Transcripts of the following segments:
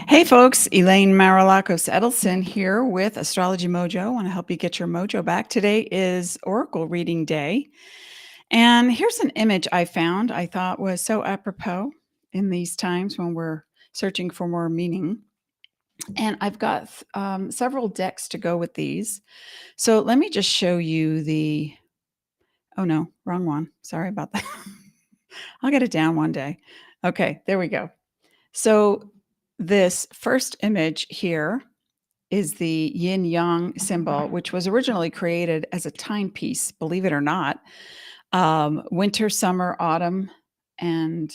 Hey folks, Elaine Marolakos Edelson here with Astrology Mojo. I want to help you get your mojo back. Today is Oracle reading day. And here's an image I found I thought was so apropos in these times when we're searching for more meaning. And I've got several decks to go with these. So let me just show you oh no, wrong one. Sorry about that. I'll get it down one day. Okay, there we go. So this first image here is the yin yang symbol, which was originally created as a timepiece, believe it or not. Winter, summer, autumn, and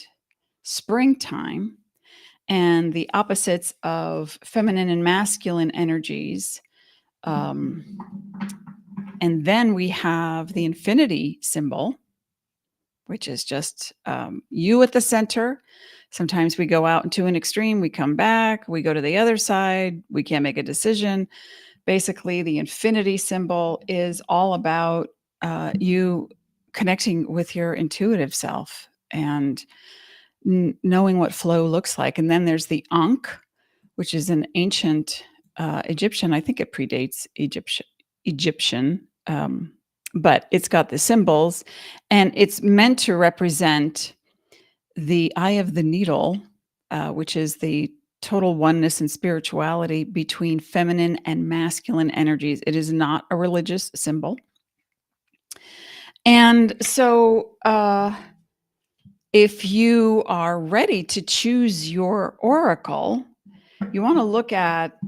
springtime, and the opposites of feminine and masculine energies. And then we have the infinity symbol, which is just you at the center. Sometimes we go out into an extreme, we come back, we go to the other side, we can't make a decision. Basically, the infinity symbol is all about you connecting with your intuitive self and knowing what flow looks like. And then there's the Ankh, which is an ancient Egyptian. I think it predates Egyptian, but it's got the symbols, and it's meant to represent the eye of the needle, which is the total oneness and spirituality between feminine and masculine energies. It is not a religious symbol. And so if you are ready to choose your oracle, you want to look at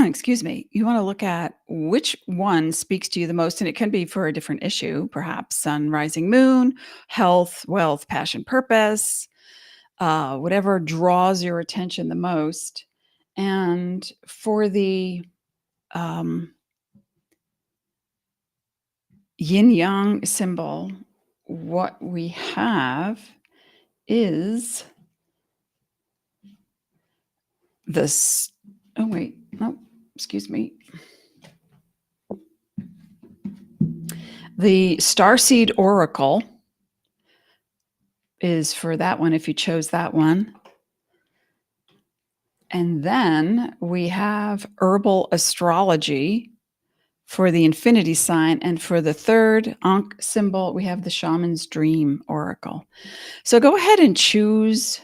excuse me, you want to look at which one speaks to you the most, and it can be for a different issue, perhaps sun, rising, moon, health, wealth, passion, purpose, whatever draws your attention the most. And for the yin yang symbol, what we have is this. Oh, wait. No, excuse me. The Starseed Oracle is for that one, if you chose that one. And then we have Herbal Astrology for the infinity sign. And for the third Ankh symbol, we have the Shaman's Dream Oracle. So go ahead and choose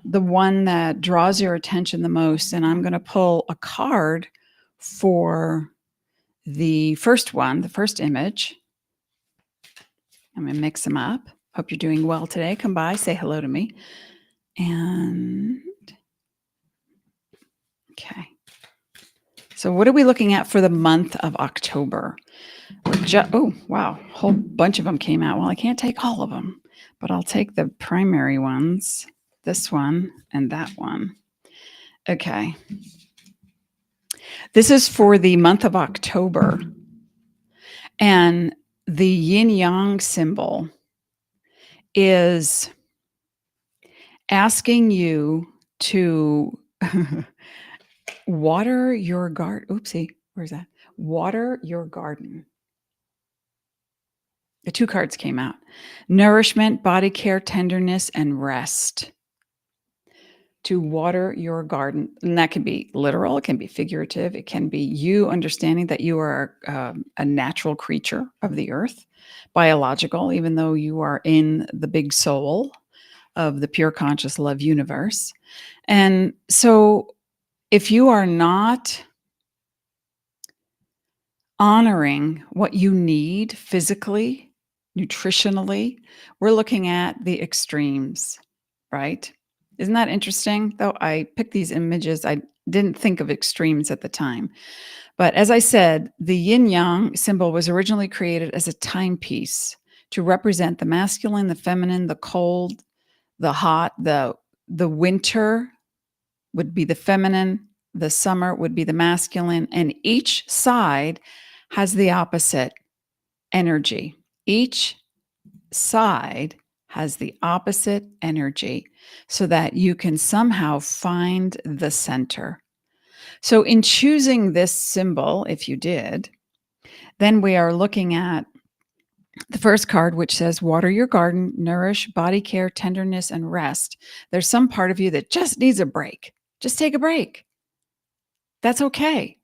the one that draws your attention the most. And I'm going to pull a card for the first one, the first image. I'm going to mix them up. Hope you're doing well today. Come by, say hello to me. And okay. So what are we looking at for the month of October? Oh, wow. A whole bunch of them came out. Well, I can't take all of them, but I'll take the primary ones, this one and that one. Okay. This is for the month of October. And the yin yang symbol is asking you to water your garden. Oopsie, where's that? Water your garden. The two cards came out. Nourishment, body care, tenderness, and rest. To water your garden. And that can be literal, it can be figurative, it can be you understanding that you are a natural creature of the earth, biological, even though you are in the big soul of the pure conscious love universe. And so if you are not honoring what you need physically, nutritionally, we're looking at the extremes, right? Isn't that interesting? Though I picked these images, I didn't think of extremes at the time. But as I said, the yin-yang symbol was originally created as a timepiece to represent the masculine, the feminine, the cold, the hot, the winter would be the feminine, the summer would be the masculine, and each side has the opposite energy. Each side has the opposite energy so that you can somehow find the center. So in choosing this symbol, if you did, then we are looking at The first card, which says, water your garden, nourish, body care, tenderness, and rest. There's some part of you that just needs a break. Just take a break. That's okay.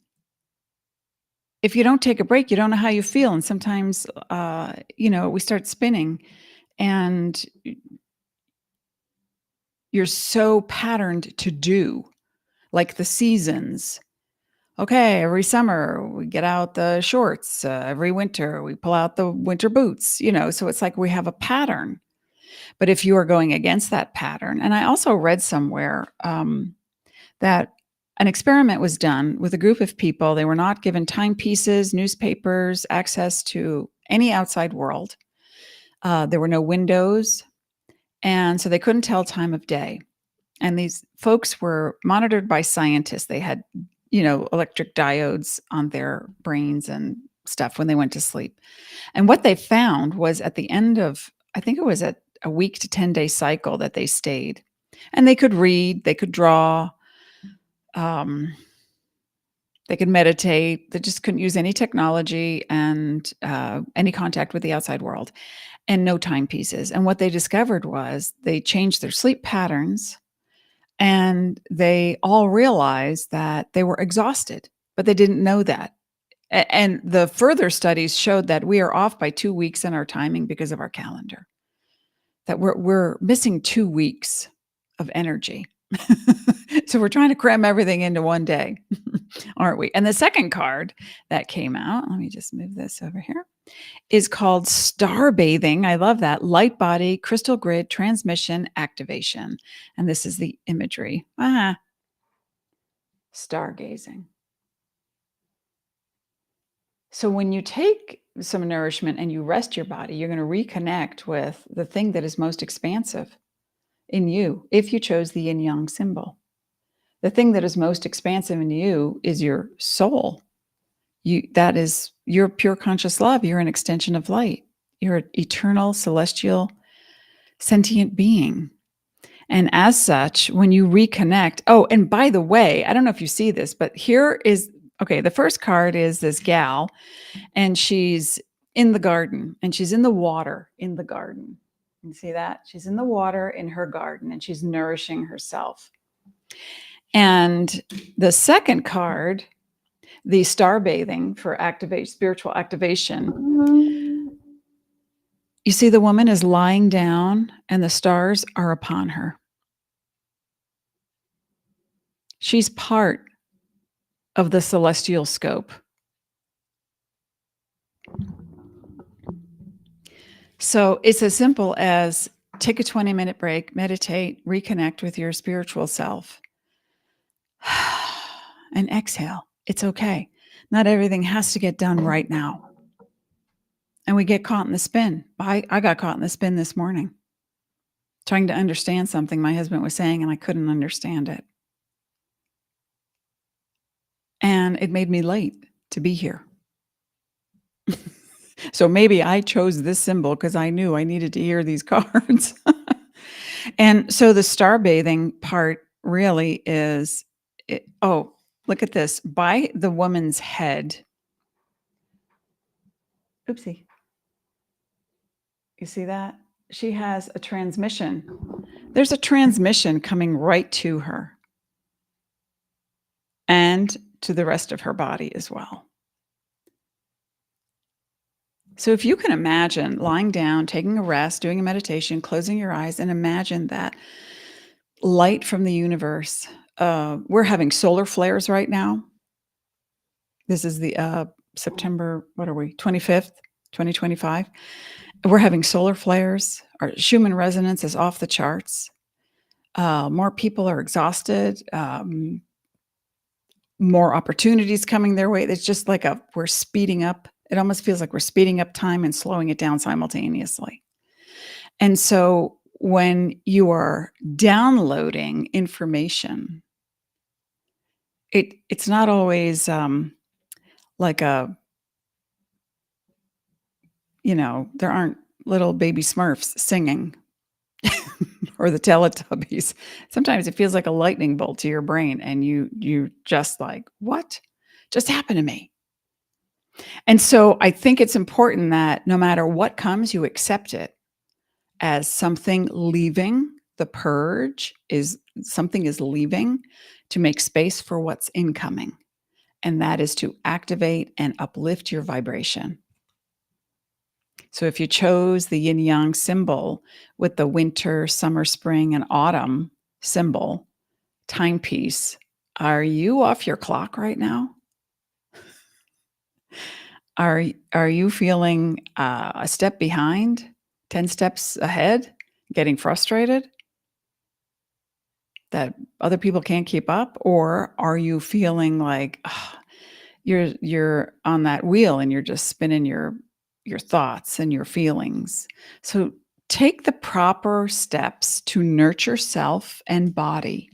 If you don't take a break, you don't know how you feel. And sometimes, we start spinning and you're so patterned to do, like the seasons. Okay, every summer we get out the shorts. Every winter we pull out the winter boots, so it's like we have a pattern. But if you are going against that pattern, and I also read somewhere that an experiment was done with a group of people. They were not given timepieces, newspapers, access to any outside world. There were no windows. And so they couldn't tell time of day. And these folks were monitored by scientists. They had, electric diodes on their brains and stuff when they went to sleep. And what they found was at the end of, I think it was a week to 10-day cycle that they stayed. And they could read, they could draw, they could meditate. They just couldn't use any technology and any contact with the outside world, and no timepieces. And what they discovered was they changed their sleep patterns, and they all realized that they were exhausted, but they didn't know that. And the further studies showed that we are off by 2 weeks in our timing because of our calendar, that we're missing 2 weeks of energy. So we're trying to cram everything into one day, aren't we? And the second card that came out, let me just move this over here, is called Star Bathing. I love that. Light body, crystal grid, transmission, activation. And this is the imagery. Stargazing. So when you take some nourishment and you rest your body, you're going to reconnect with the thing that is most expansive in you, if you chose the yin yang symbol. The thing that is most expansive in you is your soul. That is your pure conscious love. You're an extension of light. You're an eternal, celestial, sentient being. And as such, when you reconnect, oh, and by the way, I don't know if you see this, but here is, okay, the first card is this gal, and she's in the garden, and she's in the water in the garden. You see that? She's in the water in her garden, and she's nourishing herself. And the second card, the star bathing for spiritual activation, you see the woman is lying down and the stars are upon her. She's part of the celestial scope. So it's as simple as take a 20-minute break, meditate, reconnect with your spiritual self, and exhale. It's okay. Not everything has to get done right now. And we get caught in the spin. I got caught in the spin this morning, trying to understand something my husband was saying, and I couldn't understand it. And it made me late to be here. So maybe I chose this symbol because I knew I needed to hear these cards. And so the star bathing part really is, look at this. By the woman's head. Oopsie. You see that? She has a transmission. There's a transmission coming right to her and to the rest of her body as well. So if you can imagine lying down, taking a rest, doing a meditation, closing your eyes, and imagine that light from the universe. We're having solar flares right now. This is the September, 25th, 2025. We're having solar flares. Our Schumann resonance is off the charts. More people are exhausted. More opportunities coming their way. It's just like we're speeding up. It almost feels like we're speeding up time and slowing it down simultaneously. And so when you are downloading information, it's not always like there aren't little baby Smurfs singing or the Teletubbies. Sometimes it feels like a lightning bolt to your brain, and you just like, what just happened to me? And so I think it's important that no matter what comes, you accept it as something leaving. The purge is something is leaving to make space for what's incoming. And that is to activate and uplift your vibration. So if you chose the yin yang symbol with the winter, summer, spring, and autumn symbol timepiece, are you off your clock right now? Are you feeling a step behind, 10 steps ahead, getting frustrated that other people can't keep up? Or are you feeling like you're on that wheel and you're just spinning your thoughts and your feelings? So take the proper steps to nurture self and body.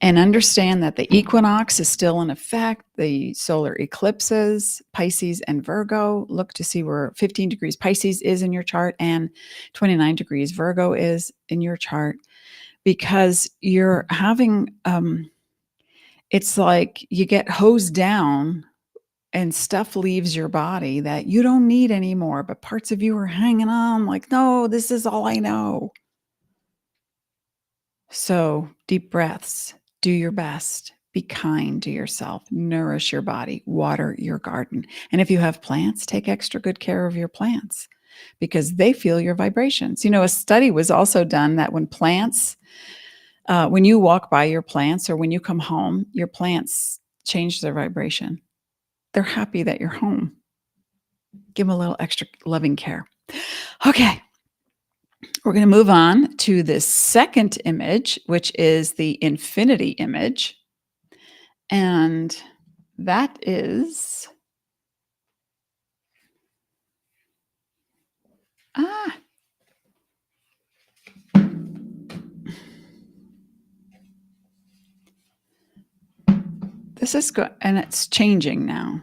And understand that the equinox is still in effect, the solar eclipses, Pisces and Virgo. Look to see where 15 degrees Pisces is in your chart and 29 degrees Virgo is in your chart, because you're having, it's like you get hosed down and stuff leaves your body that you don't need anymore, but parts of you are hanging on like, no, this is all I know. So deep breaths, do your best, be kind to yourself, nourish your body, water your garden. And if you have plants, take extra good care of your plants because they feel your vibrations. You know, a study was also done that when plants, when you walk by your plants or when you come home, your plants change their vibration. They're happy that you're home. Give them a little extra loving care. Okay. We're going to move on to the second image, which is the infinity image. And that is, this is good. And it's changing now.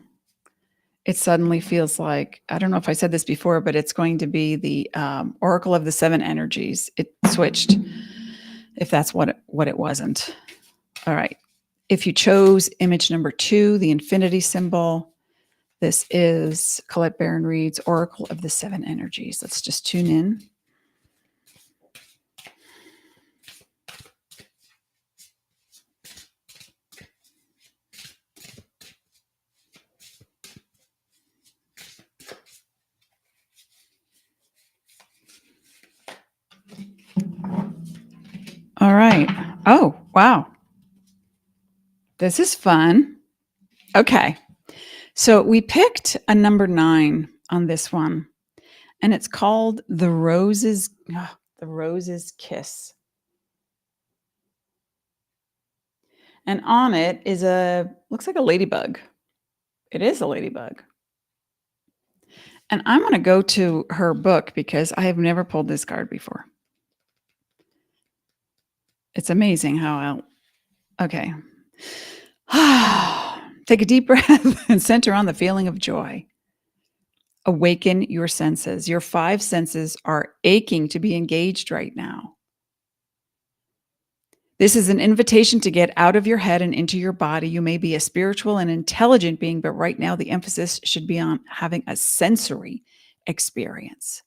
It suddenly feels like, I don't know if I said this before, but it's going to be the Oracle of the Seven Energies. It switched, if that's what it wasn't. All right. If you chose image number 2, the infinity symbol, this is Colette Baron-Reid's Oracle of the Seven Energies. Let's just tune in. All right. Oh, wow. This is fun. Okay. So we picked a number 9 on this one, and it's called the Rose's Kiss. And on it is looks like a ladybug. It is a ladybug. And I'm going to go to her book because I have never pulled this card before. It's amazing how okay. Take a deep breath and center on the feeling of joy. Awaken your senses. Your 5 senses are aching to be engaged right now. This is an invitation to get out of your head and into your body. You may be a spiritual and intelligent being, but right now the emphasis should be on having a sensory experience.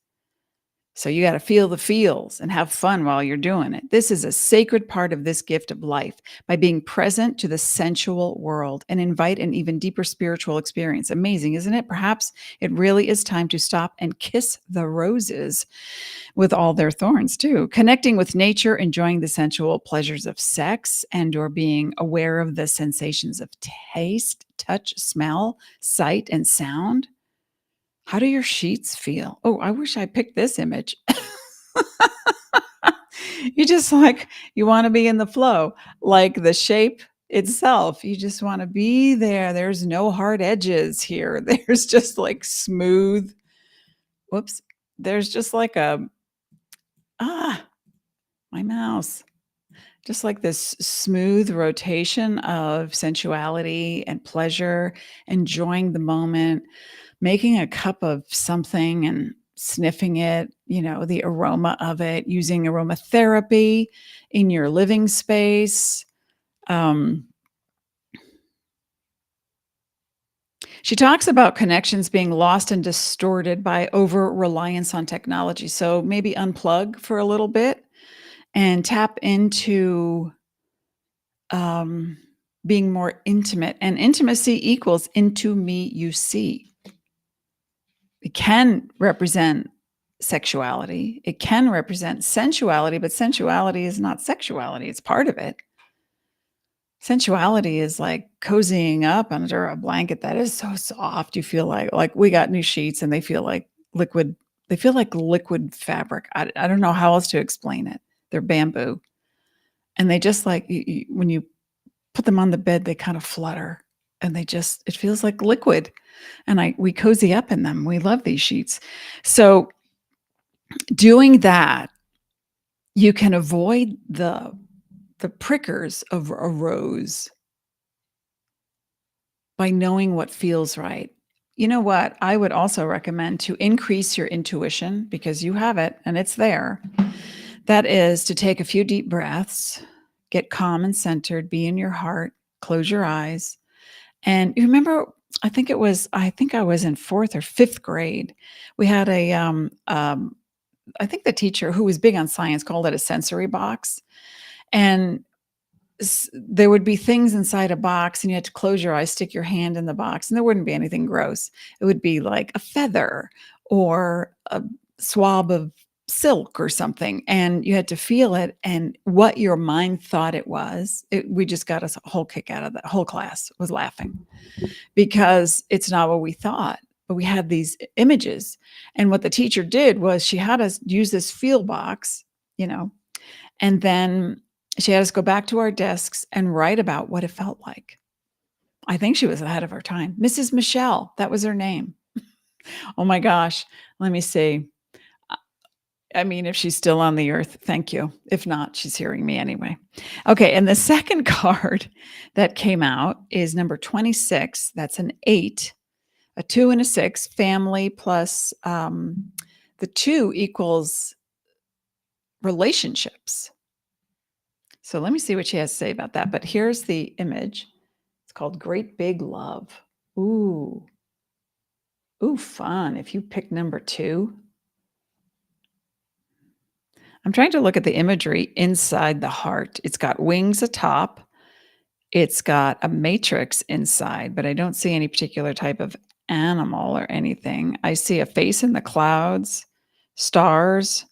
So you got to feel the feels and have fun while you're doing it. This is a sacred part of this gift of life by being present to the sensual world and invite an even deeper spiritual experience. Amazing, isn't it? Perhaps it really is time to stop and kiss the roses with all their thorns too. Connecting with nature, enjoying the sensual pleasures of sex, and or being aware of the sensations of taste, touch, smell, sight, and sound. How do your sheets feel? Oh, I wish I picked this image. You just you want to be in the flow, like the shape itself. You just want to be there. There's no hard edges here. There's just like smooth. Whoops. There's just like my mouse. Just like this smooth rotation of sensuality and pleasure, enjoying the moment, making a cup of something and sniffing it, the aroma of it, using aromatherapy in your living space. She talks about connections being lost and distorted by over reliance on technology. So maybe unplug for a little bit and tap into um, being more intimate. And intimacy equals into me you see. It can represent sexuality. It can represent sensuality, but sensuality is not sexuality. It's part of it. Sensuality is like cozying up under a blanket that is so soft. You feel like we got new sheets and they feel like liquid. They feel like liquid fabric. I don't know how else to explain it. They're bamboo. And they just like, when you put them on the bed, they kind of flutter and it feels like liquid. And we cozy up in them. We love these sheets. So doing that, you can avoid the prickers of a rose by knowing what feels right. You know what? I would also recommend to increase your intuition, because you have it and it's there. That is to take a few deep breaths, get calm and centered, be in your heart, close your eyes. And you remember, I think I was in 4th or 5th grade. We had I think the teacher who was big on science called it a sensory box. And there would be things inside a box and you had to close your eyes, stick your hand in the box, and there wouldn't be anything gross. It would be like a feather or a swab of silk or something, and you had to feel it and what your mind thought it was. We just got a whole kick out of that. Whole class was laughing because it's not what we thought, but we had these images. And what the teacher did was she had us use this feel box, and then she had us go back to our desks and write about what it felt like. I think she was ahead of her time. Mrs. Michelle, that was her name. Oh my gosh. Let me see. I mean, if she's still on the earth, thank you. If not, she's hearing me anyway. Okay. And the second card that came out is number 26. That's an 8, a 2 and a 6, family plus the 2 equals relationships. So let me see what she has to say about that. But here's the image. It's called Great Big Love. Ooh, fun. If you pick number 2. I'm trying to look at the imagery inside the heart. It's got wings atop. It's got a matrix inside, but I don't see any particular type of animal or anything. I see a face in the clouds, stars.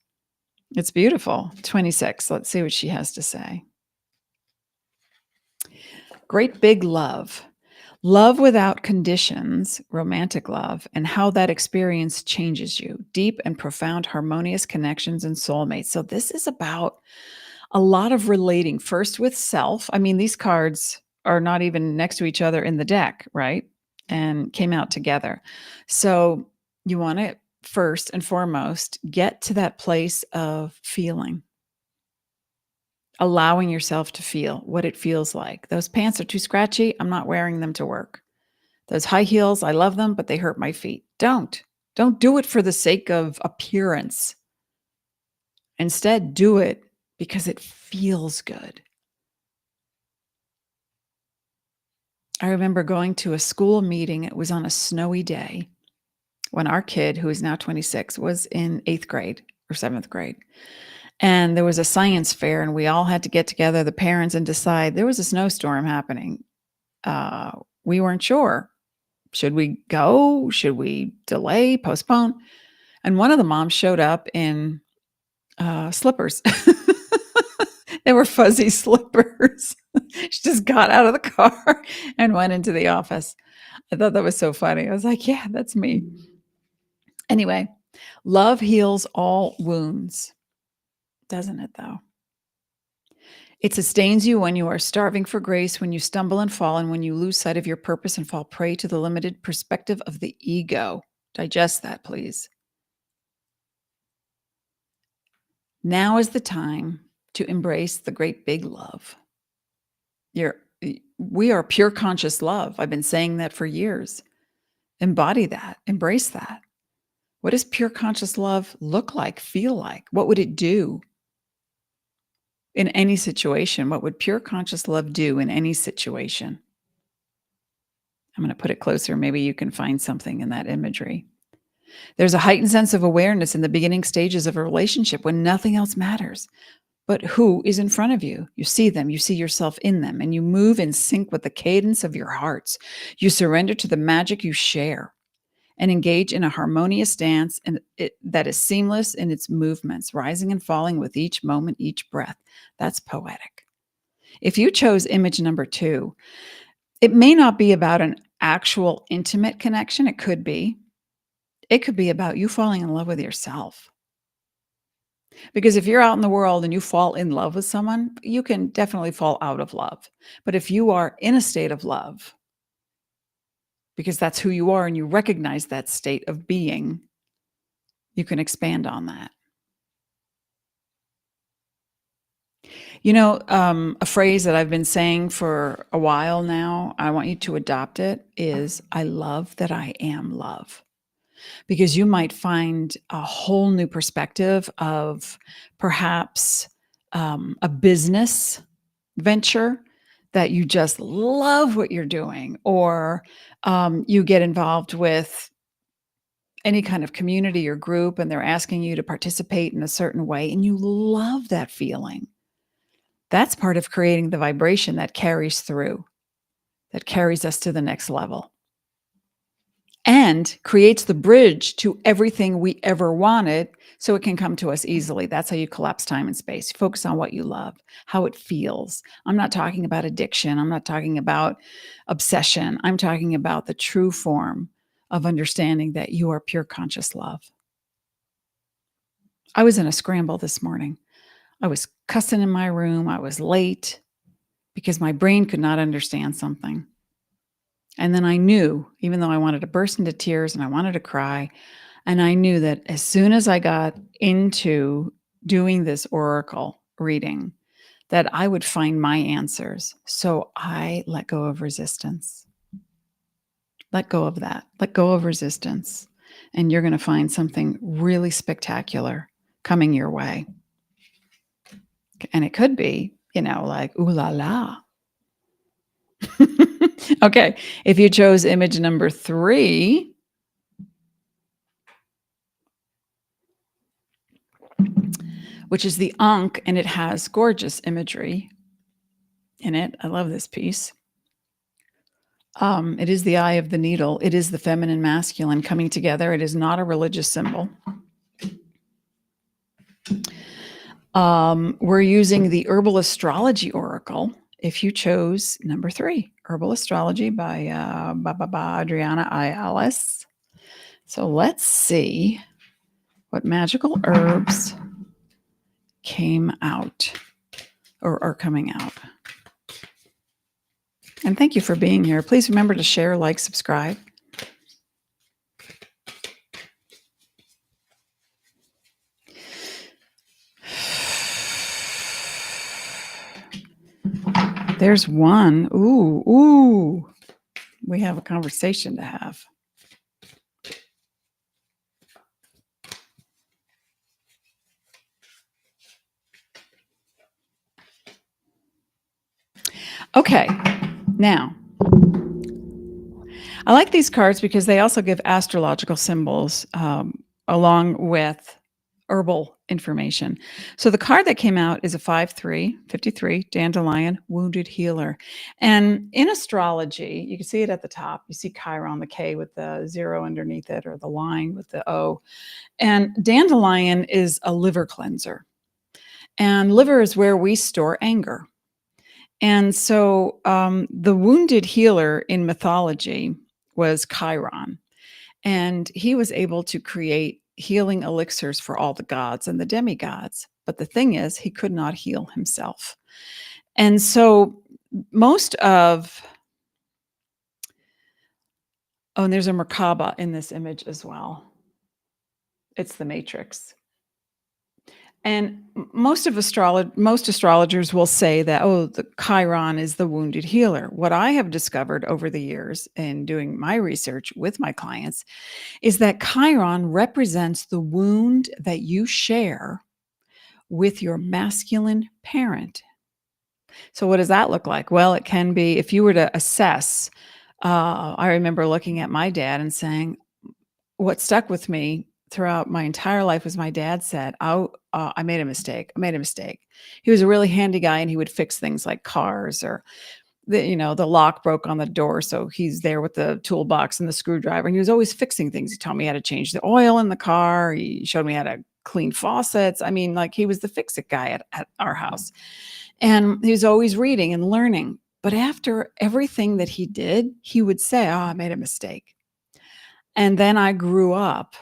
It's beautiful. 26. Let's see what she has to say. Great big love. Love without conditions, romantic love, and how that experience changes you. Deep and profound harmonious connections and soulmates. So this is about a lot of relating first with self. I mean, these cards are not even next to each other in the deck, right? And came out together. So you want to first and foremost get to that place of feeling. Allowing yourself to feel what it feels like. Those pants are too scratchy. I'm not wearing them to work. Those high heels, I love them, but they hurt my feet. Don't do it for the sake of appearance. Instead, do it because it feels good. I remember going to a school meeting. It was on a snowy day when our kid, who is now 26, was in 8th grade or 7th grade. And there was a science fair and we all had to get together, the parents, and decide. There was a snowstorm happening. We weren't sure. Should we go? Should we delay, postpone? And one of the moms showed up in slippers. They were fuzzy slippers. She just got out of the car and went into the office. I thought that was so funny. I was like, yeah, that's me. Anyway, love heals all wounds. Doesn't it, though? It sustains you when you are starving for grace, when you stumble and fall, and when you lose sight of your purpose and fall prey to the limited perspective of the ego. Digest that, please. Now is the time to embrace the great big love. We are pure conscious love. I've been saying that for years. Embody that. Embrace that. What does pure conscious love look like, feel like? What would it do in any situation? What would pure conscious love do in any situation? I'm going to put it closer. Maybe you can find something in that imagery. There's a heightened sense of awareness in the beginning stages of a relationship when nothing else matters but who is in front of you. You see them, you see yourself in them, and you move in sync with the cadence of your hearts. You surrender to the magic you share and engage in a harmonious dance that is seamless in its movements, rising and falling with each moment, each breath. That's poetic. If you chose image number 2, it may not be about an actual intimate connection. It could be. It could be about you falling in love with yourself. Because if you're out in the world and you fall in love with someone, you can definitely fall out of love. But if you are in a state of love, because that's who you are and you recognize that state of being, you can expand on that. A phrase that I've been saying for a while now, I want you to adopt it, is I love that I am love. Because you might find a whole new perspective of perhaps a business venture that you just love what you're doing, or you get involved with any kind of community or group and they're asking you to participate in a certain way and you love that feeling. That's part of creating the vibration that carries through, that carries us to the next level and creates the bridge to everything we ever wanted so it can come to us easily. That's how you collapse time and space. Focus on what you love, how it feels. I'm not talking about addiction. I'm not talking about obsession. I'm talking about the true form of understanding that you are pure conscious love. I was in a scramble this morning. I was cussing in my room. I was late because my brain could not understand something. And then I knew, even though I wanted to burst into tears and I wanted to cry, and I knew that as soon as I got into doing this oracle reading, that I would find my answers. So I let go of resistance. Let go of that. Let go of resistance. And you're going to find something really spectacular coming your way. And it could be, like, ooh la la. Okay. If you chose image number 3, which is the Ankh, and it has gorgeous imagery in it. I love this piece. It is the eye of the needle. It is the feminine masculine coming together. It is not a religious symbol. We're using the Herbal Astrology Oracle. If you chose number 3, Herbal Astrology by Adriana Ayales. So let's see what magical herbs came out or are coming out. And thank you for being here. Please remember to share, like, subscribe. There's one. Ooh. We have a conversation to have. Okay. Now, I like these cards because they also give astrological symbols along with herbal information. So the card that came out is a 5-3, 53, dandelion, wounded healer. And in astrology, you can see it at the top. You see Chiron, the K with the 0 underneath it, or the line with the O. And dandelion is a liver cleanser. And liver is where we store anger. And so the wounded healer in mythology was Chiron. And he was able to create healing elixirs for all the gods and the demigods. But the thing is, he could not heal himself. And so and there's a Merkaba in this image as well. It's the matrix. And most astrologers will say that, the Chiron is the wounded healer. What I have discovered over the years in doing my research with my clients is that Chiron represents the wound that you share with your masculine parent. So what does that look like? Well, it can be, if you were to assess I remember looking at my dad and saying, what stuck with me throughout my entire life was my dad said, "Oh, I made a mistake. I made a mistake." He was a really handy guy, and he would fix things like cars or the lock broke on the door, so he's there with the toolbox and the screwdriver, and he was always fixing things. He taught me how to change the oil in the car. He showed me how to clean faucets. I mean, like, he was the fix-it guy at our house, and he was always reading and learning. But after everything that he did, he would say, "Oh, I made a mistake." And then I grew up,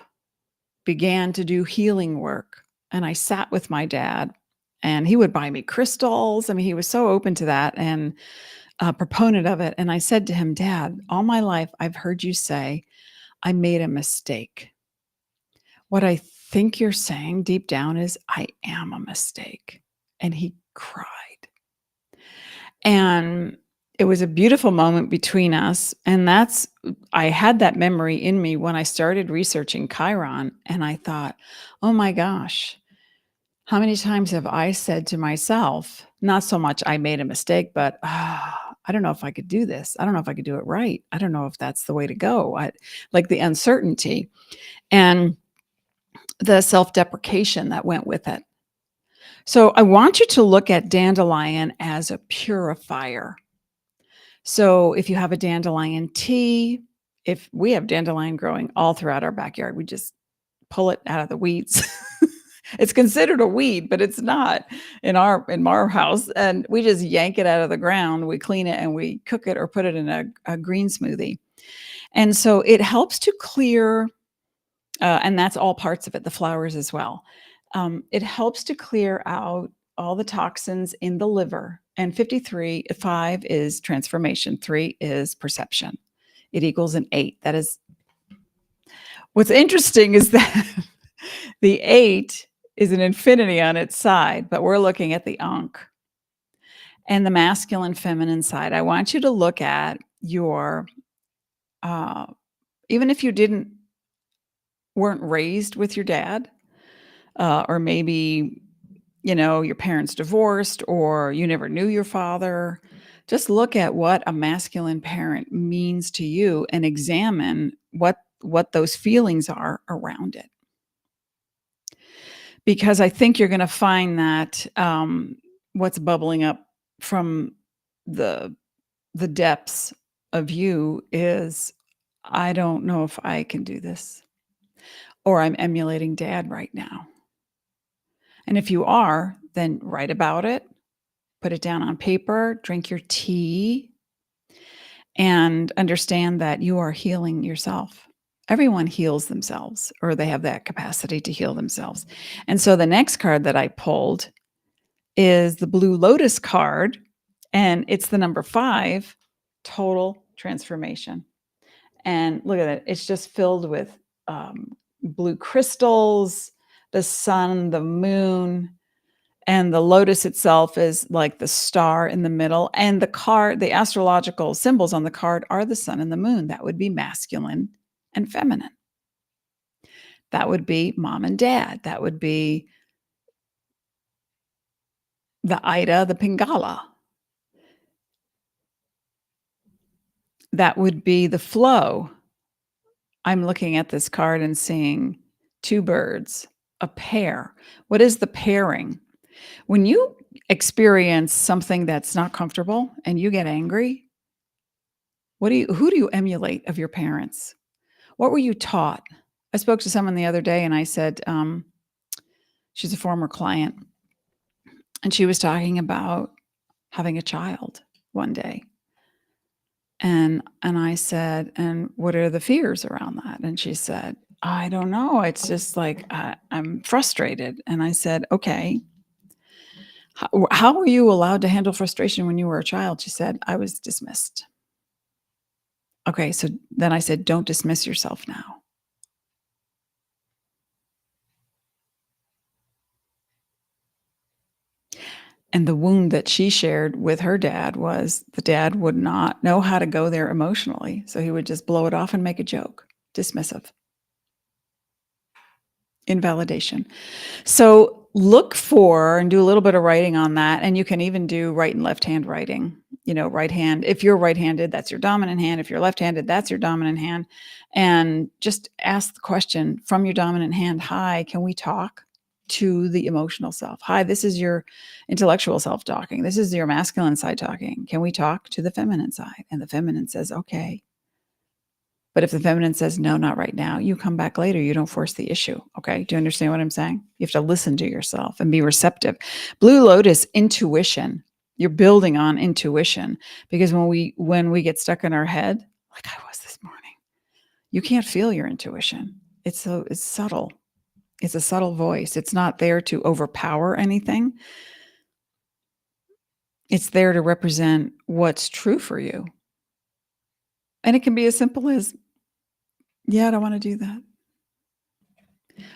began to do healing work, and I sat with my dad, and he would buy me crystals. I mean, he was so open to that and a proponent of it. And I said to him, "Dad, all my life I've heard you say I made a mistake. What I think you're saying deep down is I am a mistake." And he cried. And it was a beautiful moment between us. And I had that memory in me when I started researching Chiron. And I thought, oh my gosh, how many times have I said to myself, not so much I made a mistake, but I don't know if I could do this. I don't know if I could do it right. I don't know if that's the way to go. Like the uncertainty and the self-deprecation that went with it. So I want you to look at dandelion as a purifier. So if you have a dandelion tea, if we have dandelion growing all throughout our backyard, we just pull it out of the weeds. It's considered a weed, but it's not in our house. And we just yank it out of the ground. We clean it and we cook it or put it in a green smoothie. And so it helps to clear, and that's all parts of it, the flowers as well. It helps to clear out all the toxins in the liver. And 5 is transformation, 3 is perception. It equals an 8. That is what's interesting is that the 8 is an infinity on its side, but we're looking at the Ankh and the masculine, feminine side. I want you to look at your, even if you weren't raised with your dad, or maybe, your parents divorced or you never knew your father, just look at what a masculine parent means to you and examine what those feelings are around it. Because I think you're going to find that what's bubbling up from the depths of you is, I don't know if I can do this, or I'm emulating dad right now. And if you are, then write about it, put it down on paper, drink your tea, and understand that you are healing yourself. Everyone heals themselves, or they have that capacity to heal themselves. And so the next card that I pulled is the Blue Lotus card, and it's the number 5, total transformation. And look at it. It's just filled with blue crystals, the sun, the moon, and the lotus itself is like the star in the middle. And the astrological symbols on the card are the sun and the moon. That would be masculine and feminine. That would be mom and dad. That would be the Ida, the Pingala. That would be the flow. I'm looking at this card and seeing 2 birds, a pair. What is the pairing? When you experience something that's not comfortable and you get angry, who do you emulate of your parents? What were you taught? I spoke to someone the other day and I said, she's a former client, and she was talking about having a child one day. And I said, "And what are the fears around that?" And she said, "I don't know. It's just like I'm frustrated." And I said, "Okay. How were you allowed to handle frustration when you were a child?" She said, "I was dismissed." Okay, so then I said, "Don't dismiss yourself now." And the wound that she shared with her dad was the dad would not know how to go there emotionally. So he would just blow it off and make a joke, dismissive, invalidation. So look for and do a little bit of writing on that. And you can even do right and left hand writing. right hand. If you're right-handed, that's your dominant hand. If you're left-handed, that's your dominant hand. And just ask the question from your dominant hand, hi, can we talk? To the emotional self. Hi, this is your intellectual self talking. This is your masculine side talking. Can we talk? To the feminine side? And the feminine says, okay. But if the feminine says, no, not right now, you come back later. You don't force the issue. Okay. Do you understand what I'm saying? You have to listen to yourself and be receptive. Blue Lotus, intuition. You're building on intuition, because when we get stuck in our head, like I was this morning, you can't feel your intuition. It's subtle. It's a subtle voice. It's not there to overpower anything. It's there to represent what's true for you. And it can be as simple as, yeah, I don't want to do that.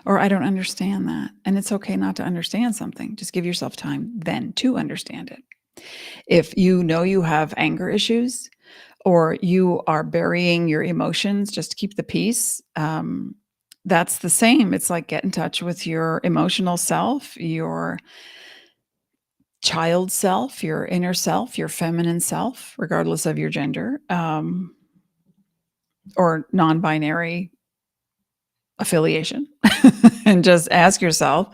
Or I don't understand that. And it's okay not to understand something. Just give yourself time then to understand it. If you know you have anger issues, or you are burying your emotions, just keep the peace. That's the same. It's like get in touch with your emotional self, your child self, your inner self, your feminine self, regardless of your gender, or non-binary affiliation. And just ask yourself,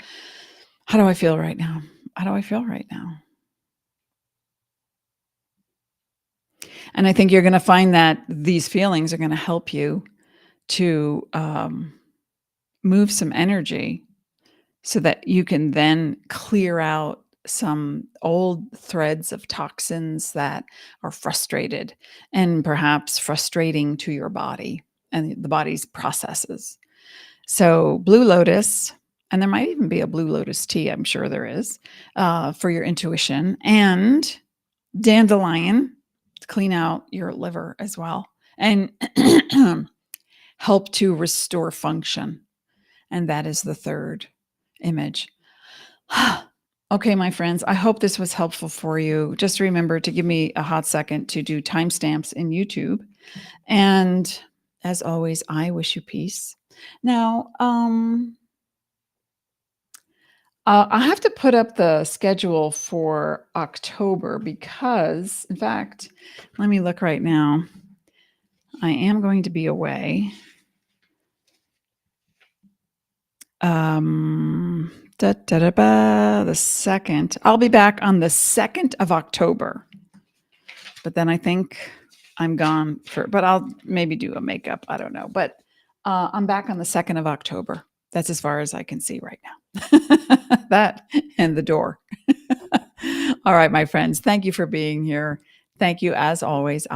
how do I feel right now? How do I feel right now? And I think you're going to find that these feelings are going to help you to move some energy so that you can then clear out some old threads of toxins that are frustrated and perhaps frustrating to your body and the body's processes. So Blue Lotus, and there might even be a Blue Lotus tea, I'm sure there is, for your intuition, and dandelion to clean out your liver as well and help to restore function. And that is the third image. Okay, my friends, I hope this was helpful for you. Just remember to give me a hot second to do timestamps in YouTube. And as always, I wish you peace. Now, I have to put up the schedule for October because, in fact, let me look right now. I am going to be away. The 2nd. I'll be back on the 2nd of October. But then I think I'm gone but I'll maybe do a makeup. I don't know. But I'm back on the 2nd of October. That's as far as I can see right now. That and the door. All right, my friends. Thank you for being here. Thank you as always.